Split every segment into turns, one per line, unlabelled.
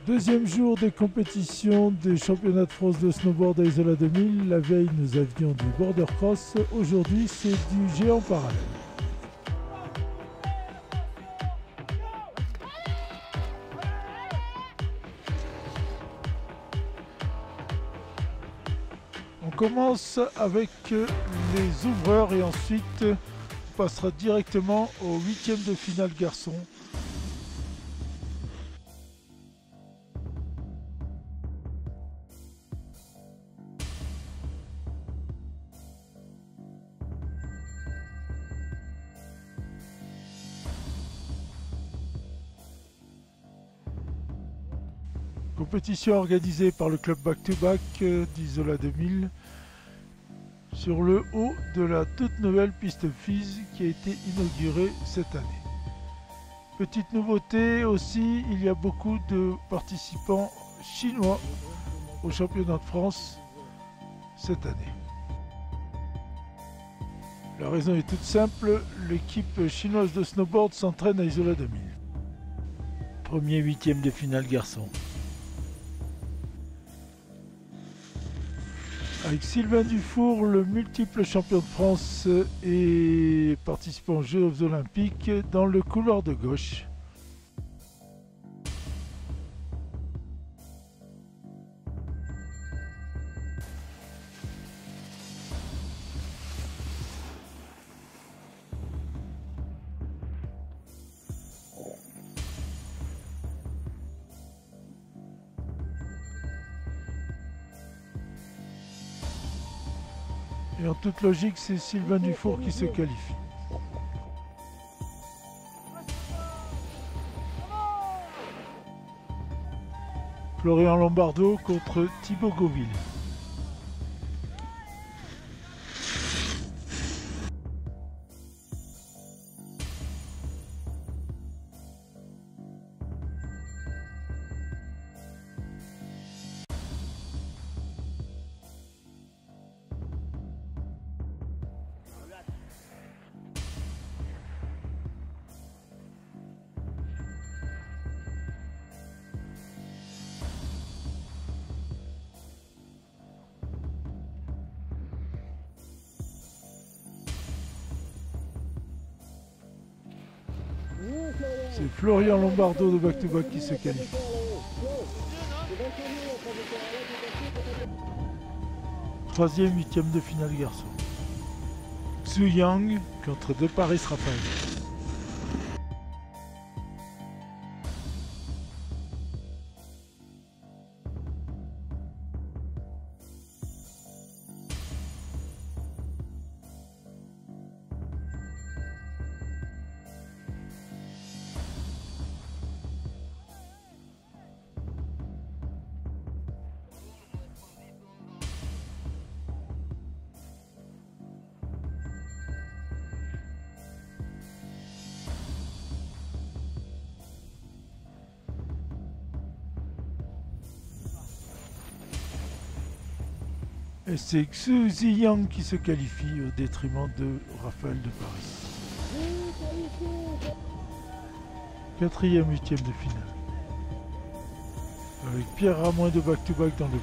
Deuxième jour des compétitions des championnats de France de snowboard à Isola 2000. La veille, nous avions du border cross. Aujourd'hui, c'est du géant parallèle. On commence avec les ouvreurs et ensuite on passera directement au huitième de finale garçon. Compétition organisée par le club Back to Back d'Isola 2000 sur le haut de la toute nouvelle piste FIS qui a été inaugurée cette année. Petite nouveauté aussi, il y a beaucoup de participants chinois au championnat de France cette année. La raison est toute simple, l'équipe chinoise de snowboard s'entraîne à Isola 2000.
Premier huitième de finale garçon.
Avec Sylvain Dufour, le multiple champion de France et participant aux Jeux Olympiques dans le couloir de gauche. Et en toute logique, c'est Sylvain Dufour qui se qualifie. Florian Lombardo contre Thibaut Gauville. C'est Florian Lombardo de Back to Back qui se qualifie. Troisième, huitième de finale garçon. Xu Yang contre De Paris Raphaël. Et c'est Xu Ziyang qui se qualifie au détriment de Raphaël de Paris. Quatrième, huitième de finale. Avec Pierre Ramoin de Back to Back dans le bleu.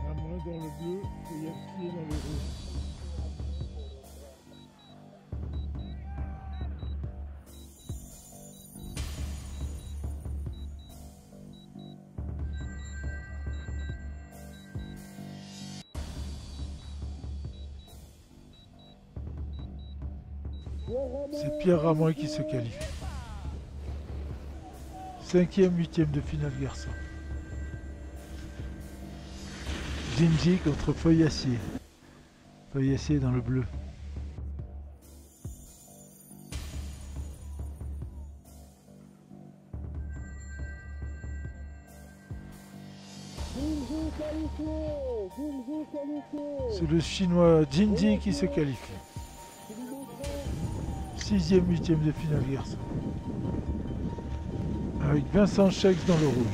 Ramoin dans le bleu et Yassier dans le rouge. C'est Pierre Ramoin qui se qualifie. Cinquième, huitième de finale garçon. Jinji contre Feuillassier. Feuillassier dans le bleu. C'est le chinois Jinji qui se qualifie. Sixième, huitième de finale garçon. Avec Vincent Chex dans le rouge.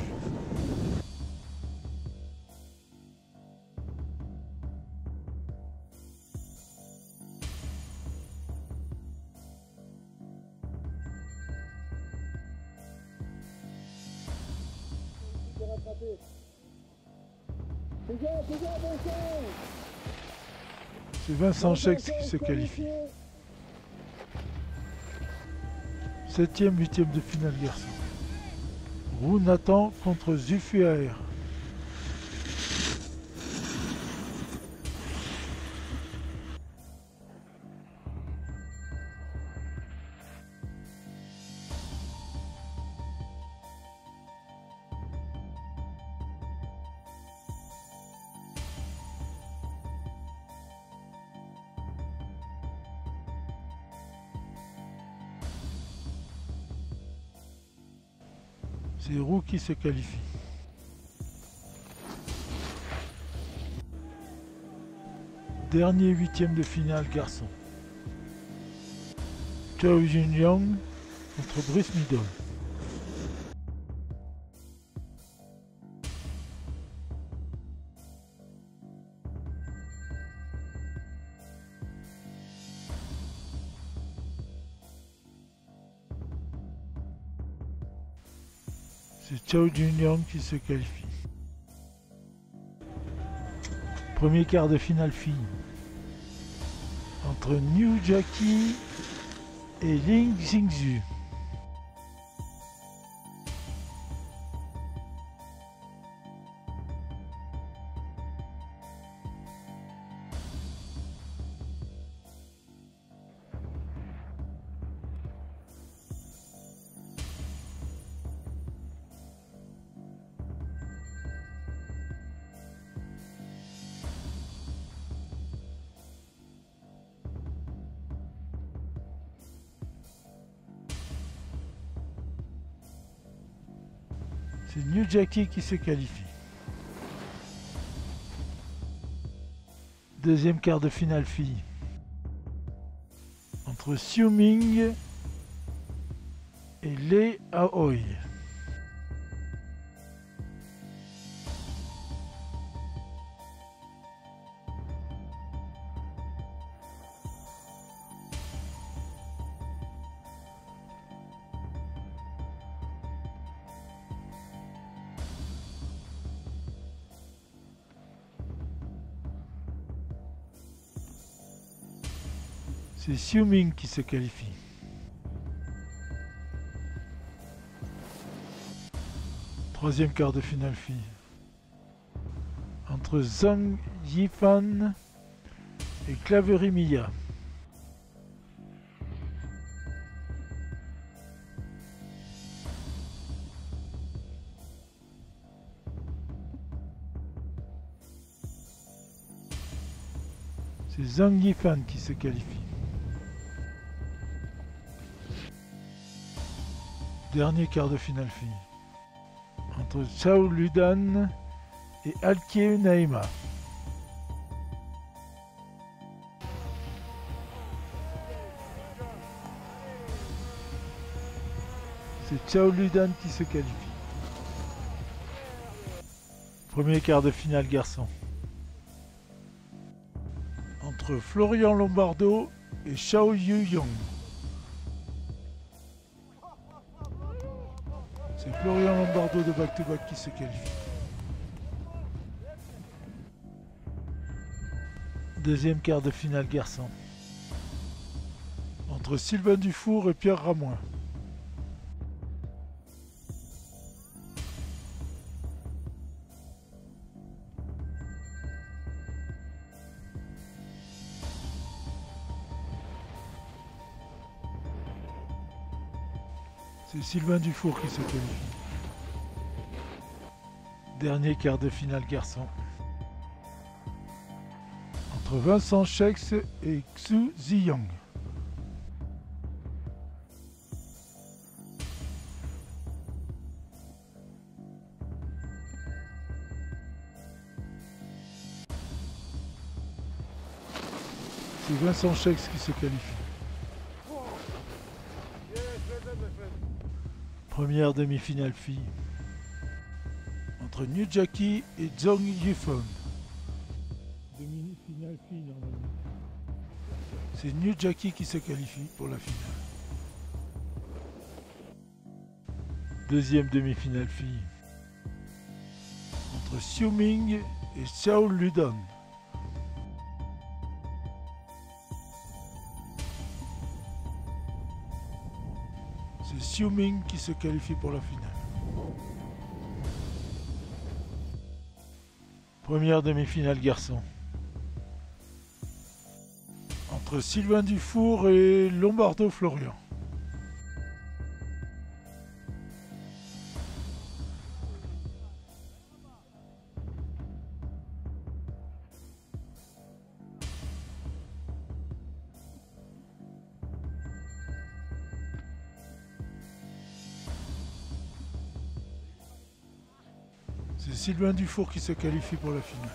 C'est Vincent Schex qui se qualifie. 7e, 8e de finale garçon. Roux Nathan contre Zufu AR. C'est Roux qui se qualifie. Dernier 8e de finale garçon. Chao Jun-Young contre Brice Middle. C'est Chao Jun-Young qui se qualifie. Premier quart de finale filles. Entre New Jackie et Ling Xingzhu. C'est New Jackie qui se qualifie. Deuxième quart de finale filles. Entre Xiu Ming et Lei Aoi. C'est Xiu Ming qui se qualifie. Troisième quart de finale filles. Entre Zhang Yifan et Claverie Mia. C'est Zhang Yifan qui se qualifie. Dernier quart de finale filles. Entre Zhao Ludan et Alkie Naima. C'est Zhao Ludan qui se qualifie. Premier quart de finale garçon. Entre Florian Lombardo et Xiao Yu-Yong. C'est Florian Lombardo de Back to Back qui se qualifie. Deuxième quart de finale garçon. Entre Sylvain Dufour et Pierre Ramoin. C'est Sylvain Dufour qui se qualifie. Dernier quart de finale garçon. Entre Vincent Schex et Xu Ziyang. C'est Vincent Schex qui se qualifie. Première demi-finale fille. Entre New Jackie et Zhang Yifan. Demi-finale fille normalement. C'est New Jackie qui se qualifie pour la finale. Deuxième demi-finale fille. entre Xiu Ming et Xiao Ludon. C'est Xiu Ming qui se qualifie pour la finale. Première demi-finale garçon. Entre Sylvain Dufour et Lombardo Florian. C'est Sylvain Dufour qui se qualifie pour la finale.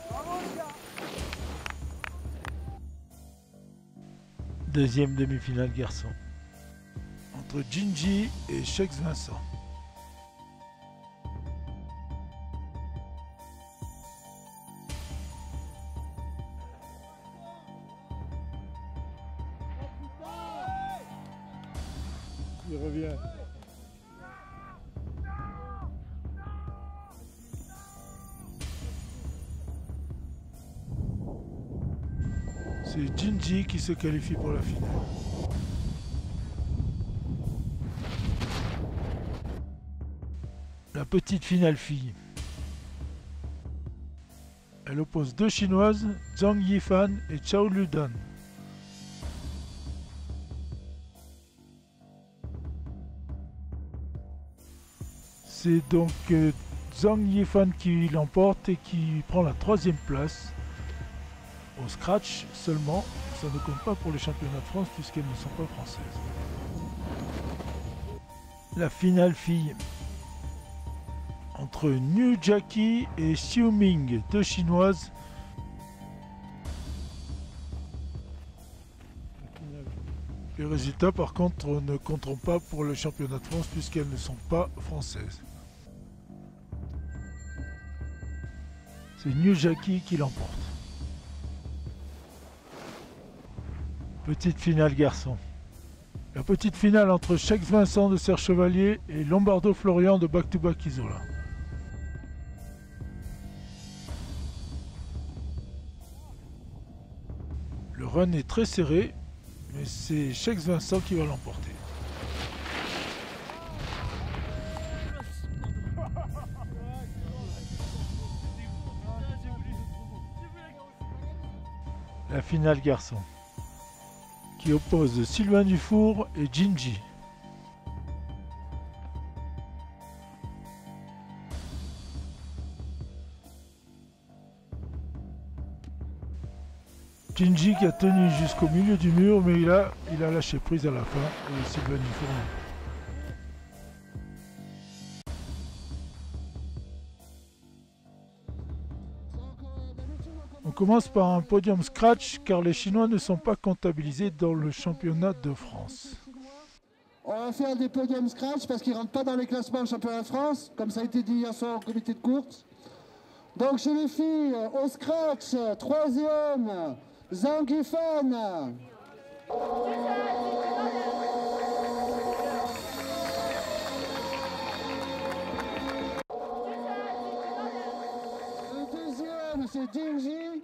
Deuxième demi-finale garçon. Entre Jinji et Shex Vincent. Il revient. C'est Jinji qui se qualifie pour la finale. La petite finale fille. Elle oppose deux Chinoises, Zhang Yifan et Xiao Ludon. C'est donc Zhang Yifan qui l'emporte et qui prend la troisième place. Au scratch seulement, ça ne compte pas pour les championnats de France puisqu'elles ne sont pas françaises. La finale fille. Entre Niu Jackie et Xiu Ming, deux chinoises. Les résultats par contre ne compteront pas pour le championnat de France puisqu'elles ne sont pas françaises. C'est Niu Jackie qui l'emporte. Petite finale garçon. La petite finale entre Shex Vincent de Serre Chevalier et Lombardo Florian de Back to Back Isola. Le run est très serré, mais c'est Shex Vincent qui va l'emporter. La finale garçon, qui oppose Sylvain Dufour et Jinji. Jinji qui a tenu jusqu'au milieu du mur, mais il a lâché prise à la fin, et Sylvain Dufour non. On commence par un podium scratch car les Chinois ne sont pas comptabilisés dans le championnat de France.
On va faire des podiums scratch parce qu'ils ne rentrent pas dans les classements du championnat de France, comme ça a été dit hier soir au comité de course. Donc chez les filles, au scratch, troisième, Zhang Yifan. Le deuxième, c'est Jinji.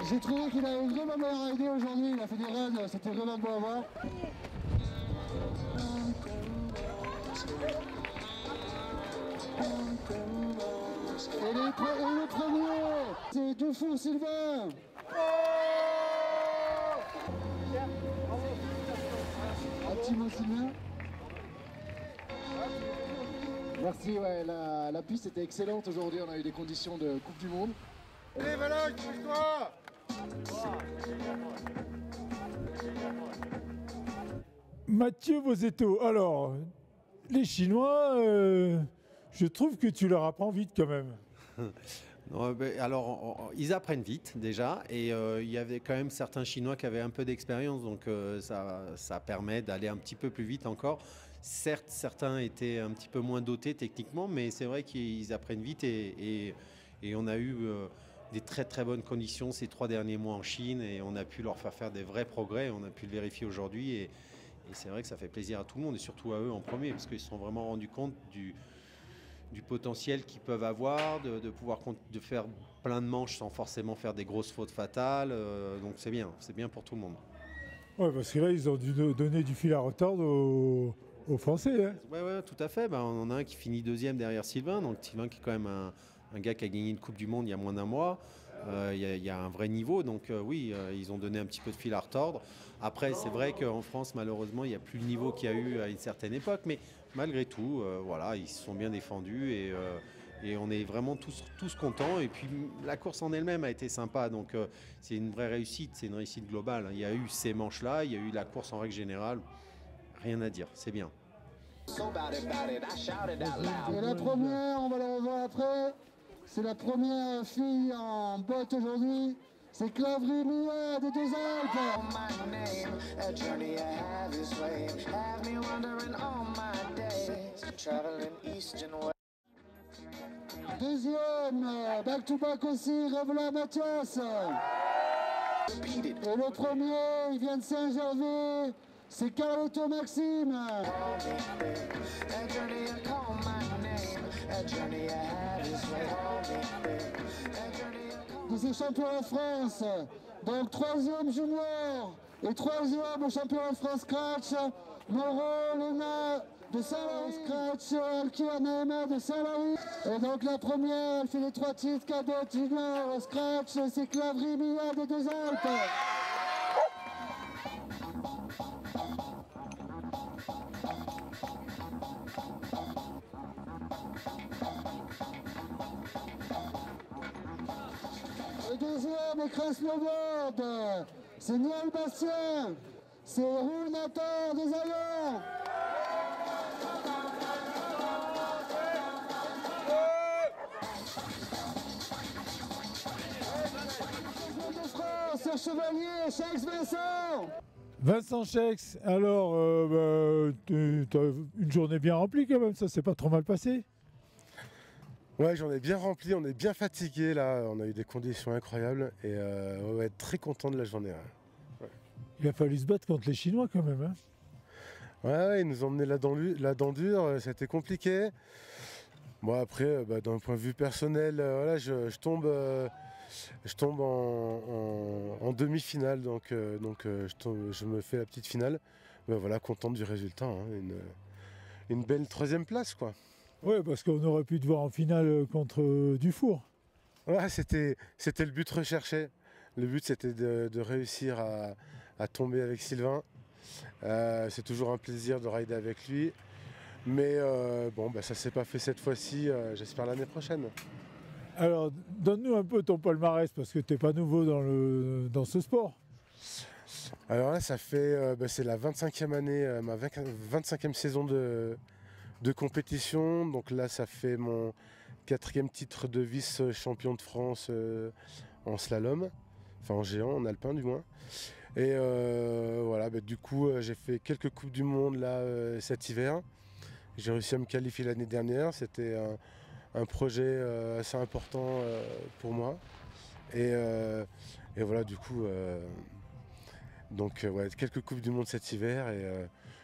J'ai trouvé qu'il avait une vraiment meilleure idée aujourd'hui, il a fait des runs, c'était vraiment beau à voir. Et le premier, c'est Dufour Sylvain. Un petit mot Sylvain. Merci, ouais, la piste était excellente aujourd'hui, on a eu des conditions de Coupe du Monde.
Allez Valoc, bouge-toi!
Mathieu Bozetto, alors, les Chinois, je trouve que tu leur apprends vite quand même.
Alors, ils apprennent vite déjà, et il y avait quand même certains Chinois qui avaient un peu d'expérience, donc ça permet d'aller un petit peu plus vite encore. Certes, certains étaient un petit peu moins dotés techniquement, mais c'est vrai qu'ils apprennent vite, et on a eu des très très bonnes conditions ces 3 derniers mois en Chine, et on a pu leur faire des vrais progrès, on a pu le vérifier aujourd'hui, Et c'est vrai que ça fait plaisir à tout le monde et surtout à eux en premier parce qu'ils se sont vraiment rendus compte du potentiel qu'ils peuvent avoir, de pouvoir de faire plein de manches sans forcément faire des grosses fautes fatales. Donc c'est bien pour tout le monde.
Ouais, parce que là, ils ont dû donner du fil à retordre aux Français. Hein.
Ouais, tout à fait. On en a un qui finit deuxième derrière Sylvain. Donc Sylvain qui est quand même un gars qui a gagné une Coupe du Monde il y a moins d'un mois. Il y a un vrai niveau. Donc oui, ils ont donné un petit peu de fil à retordre. Après, c'est vrai qu'en France, malheureusement, il n'y a plus le niveau qu'il y a eu à une certaine époque. Mais malgré tout, voilà, ils se sont bien défendus et on est vraiment tous contents. Et puis la course en elle-même a été sympa. Donc c'est une vraie réussite. C'est une réussite globale. Il y a eu ces manches-là. Il y a eu la course en règle générale. Rien à dire. C'est bien.
Et la première, on va la revoir après. C'est la première fille en botte aujourd'hui. C'est Clavry Mia des Deux Alpes. Deuxième, back-to-back aussi, Revla Mathias. Et le premier, il vient de Saint-Gervais, c'est Carlotto Maxime. Nous sommes champions de France, donc troisième junior et troisième au championnat de France Scratch, Moreau, Lena de Saint-Lary Scratch, Alkir Naema de Saint-Lary. Et donc la première, elle fait les 3 titres cadettes junior Scratch, c'est Clavry Mia des Deux Alpes. Le deuxième écran snowboard, c'est Niel Bastien, c'est Roule Nathan des Ayons. De France, Chevalier, Chex Vincent.
Vincent Chex, alors, tu as une journée bien remplie quand même, ça s'est pas trop mal passé.
Ouais, j'en ai bien rempli, on est bien fatigué là, on a eu des conditions incroyables et on va être très content de la journée. Ouais.
Il a fallu se battre contre les Chinois quand même. Hein.
Ouais, ils nous ont emmené la dent dure, c'était compliqué. Bon après, d'un point de vue personnel, voilà, je tombe en demi-finale, donc je me fais la petite finale. Voilà, content du résultat, hein, une belle 3e place quoi.
Oui, parce qu'on aurait pu te voir en finale contre Dufour.
Ouais, c'était le but recherché. Le but, c'était de réussir à tomber avec Sylvain. C'est toujours un plaisir de rider avec lui. Mais ça s'est pas fait cette fois-ci. J'espère l'année prochaine.
Alors, donne-nous un peu ton palmarès, parce que tu n'es pas nouveau dans ce sport.
Alors là, ça fait c'est la 25e année, ma 25e saison de compétition. Donc là, ça fait mon 4e titre de vice-champion de France en slalom, enfin en géant, en alpin du moins. Et voilà, du coup, j'ai fait quelques Coupes du Monde là cet hiver. J'ai réussi à me qualifier l'année dernière. C'était un projet assez important pour moi. Et voilà, du coup, quelques Coupes du Monde cet hiver.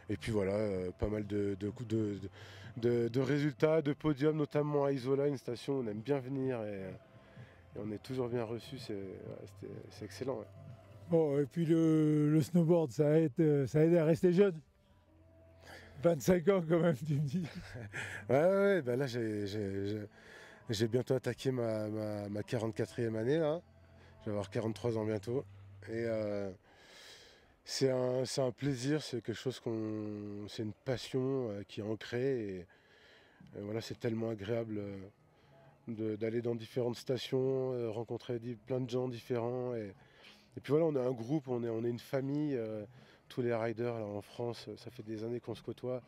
Et puis voilà, pas mal de résultats, de podiums, notamment à Isola, une station où on aime bien venir et on est toujours bien reçu, c'est excellent. Ouais.
Bon, et puis le snowboard, ça aide à rester jeune. 25 ans quand même, tu me dis.
Ouais, là j'ai bientôt attaqué ma 44e année, là. Je vais avoir 43 ans bientôt. Et c'est un plaisir, c'est quelque chose c'est une passion qui est ancrée et voilà, c'est tellement agréable d'aller dans différentes stations, rencontrer plein de gens différents et puis voilà, on est un groupe, on est une famille, tous les riders là, en France, ça fait des années qu'on se côtoie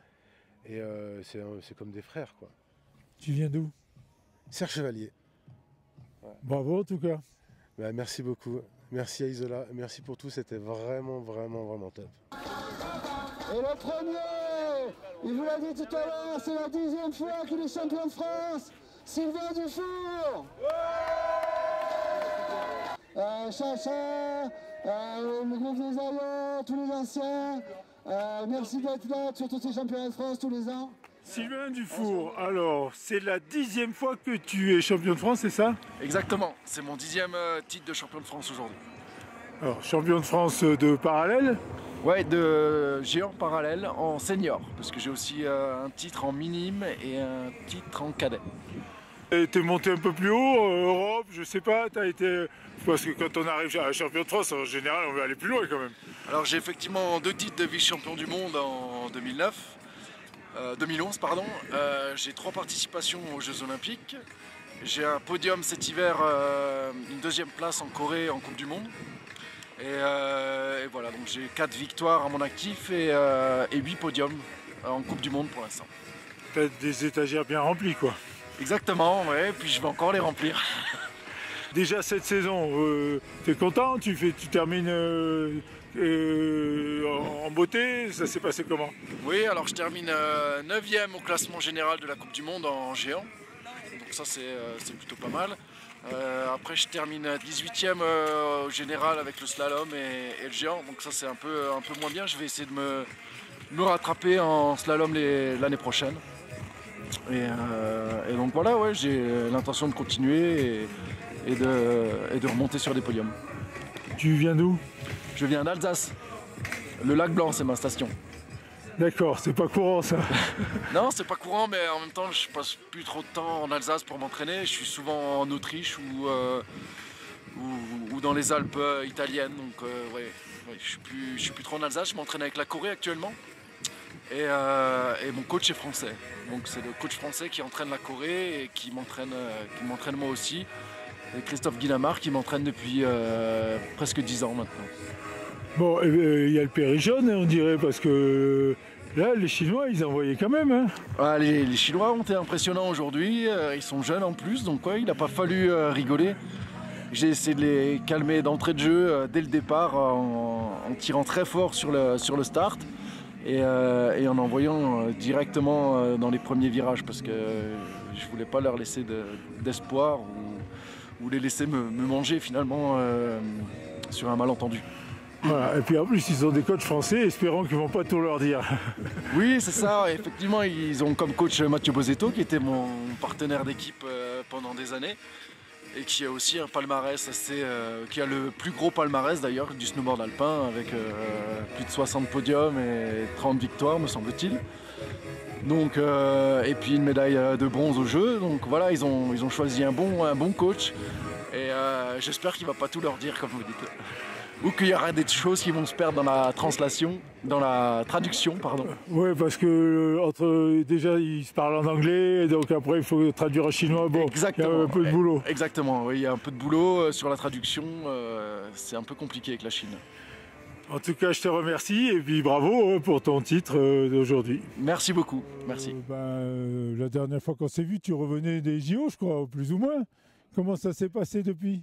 et c'est comme des frères quoi.
Tu viens d'où?
Serre Chevalier.
Ouais. Bravo en tout cas.
Merci beaucoup. Merci à Isola, merci pour tout, c'était vraiment top.
Et le premier, il vous l'a dit tout à l'heure, c'est la 10e fois qu'il est champion de France, Sylvain Dufour. Chacha, le groupe des Ayants, tous les anciens, Merci d'être là sur tous ces championnats de France tous les ans.
Sylvain Dufour, alors c'est la 10e fois que tu es champion de France, c'est ça?
Exactement, c'est mon 10e titre de champion de France aujourd'hui.
Alors champion de France de parallèle?
Ouais, de géant parallèle en senior, parce que j'ai aussi un titre en minime et un titre en cadet.
Et t'es monté un peu plus haut, Europe, je sais pas, t'as été... Parce que quand on arrive à champion de France, en général, on veut aller plus loin quand même.
Alors j'ai effectivement 2 titres de vice-champion du monde en 2011 pardon. J'ai 3 participations aux Jeux Olympiques. J'ai un podium cet hiver, une 2e place en Corée en Coupe du Monde. Et voilà, donc j'ai 4 victoires à mon actif et 8 podiums en Coupe du Monde pour l'instant.
T'as des étagères bien remplies quoi.
Exactement, ouais, puis je vais encore les remplir.
Déjà cette saison, t'es content? Tu termines en beauté? Ça s'est passé comment?
Oui, alors je termine 9e au classement général de la Coupe du Monde en géant. Donc ça c'est plutôt pas mal. Après je termine 18e au général avec le slalom et le géant. Donc ça c'est un peu moins bien. Je vais essayer de me rattraper en slalom l'année prochaine. Et donc voilà, ouais, j'ai l'intention de continuer et de remonter sur des podiums.
Tu viens d'où?
Je viens d'Alsace. Le lac Blanc, c'est ma station.
D'accord, c'est pas courant ça.
Non, c'est pas courant, mais en même temps, je passe plus trop de temps en Alsace pour m'entraîner. Je suis souvent en Autriche ou dans les Alpes italiennes. Donc, ouais, je suis plus trop en Alsace. Je m'entraîne avec la Corée actuellement. Et mon coach est français. Donc, c'est le coach français qui entraîne la Corée et qui m'entraîne moi aussi. Et Christophe Guillamard qui m'entraîne depuis presque 10 ans maintenant.
Bon, il y a le Péri-Jaune, on dirait, parce que là, les Chinois, ils envoyaient quand même. Hein.
Ah, les Chinois ont été impressionnants aujourd'hui. Ils sont jeunes en plus, donc ouais, il n'a pas fallu rigoler. J'ai essayé de les calmer d'entrée de jeu dès le départ en tirant très fort sur le start et en envoyant directement dans les premiers virages parce que je voulais pas leur laisser d'espoir ou les laisser me manger finalement sur un malentendu.
Voilà. Et puis en plus, ils ont des coachs français, espérant qu'ils ne vont pas tout leur dire.
Oui, c'est ça. Effectivement, ils ont comme coach Mathieu Bozetto, qui était mon partenaire d'équipe pendant des années, et qui a aussi un palmarès qui a le plus gros palmarès d'ailleurs du snowboard alpin, avec plus de 60 podiums et 30 victoires, me semble-t-il. Donc, et puis une médaille de bronze au jeu. Donc voilà, ils ont choisi un bon coach, et j'espère qu'il ne va pas tout leur dire, comme vous dites. Ou qu'il y aura des choses qui vont se perdre dans la traduction, pardon.
Oui, parce que déjà ils se parlent en anglais, donc après il faut traduire en chinois. Bon,
exactement,
il y a un peu de boulot.
Exactement, oui, il y a un peu de boulot sur la traduction. C'est un peu compliqué avec la Chine.
En tout cas, je te remercie et puis bravo pour ton titre d'aujourd'hui.
Merci beaucoup, merci.
La dernière fois qu'on s'est vu, tu revenais des JO, je crois, plus ou moins. Comment ça s'est passé depuis ?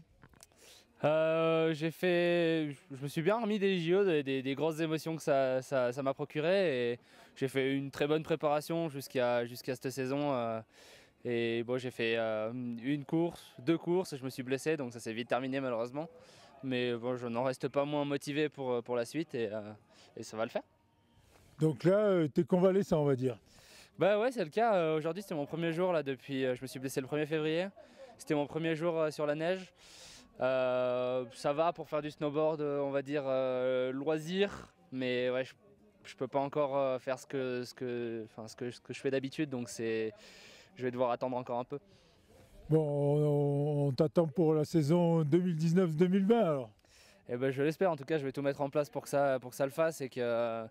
Je me suis bien remis des JO, des grosses émotions que ça m'a procuré, et j'ai fait une très bonne préparation jusqu'à cette saison. Et bon, j'ai fait une course, 2 courses, et je me suis blessé, donc ça s'est vite terminé malheureusement. Mais bon, je n'en reste pas moins motivé pour la suite, et ça va le faire. Donc là, t'es convalescent, on va dire. Bah ouais, c'est le cas. Aujourd'hui, c'était mon premier jour là depuis. Je me suis blessé le 1er février. C'était mon premier jour sur la neige. Ça va pour faire du snowboard, on va dire loisir, mais ouais, je peux pas encore faire ce que je fais d'habitude, donc je vais devoir attendre encore un peu. Bon, on t'attend pour la saison 2019-2020 alors. Eh ben, je l'espère, en tout cas je vais tout mettre en place pour que ça le fasse, et que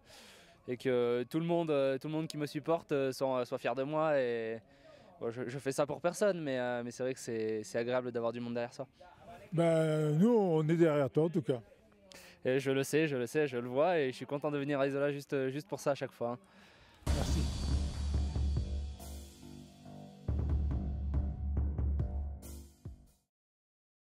tout le monde qui me supporte soit fier de moi. Et bon, je fais ça pour personne, mais c'est vrai que c'est agréable d'avoir du monde derrière soi. Nous, on est derrière toi en tout cas. Et je le sais, je le vois, et je suis content de venir à Isola juste pour ça à chaque fois.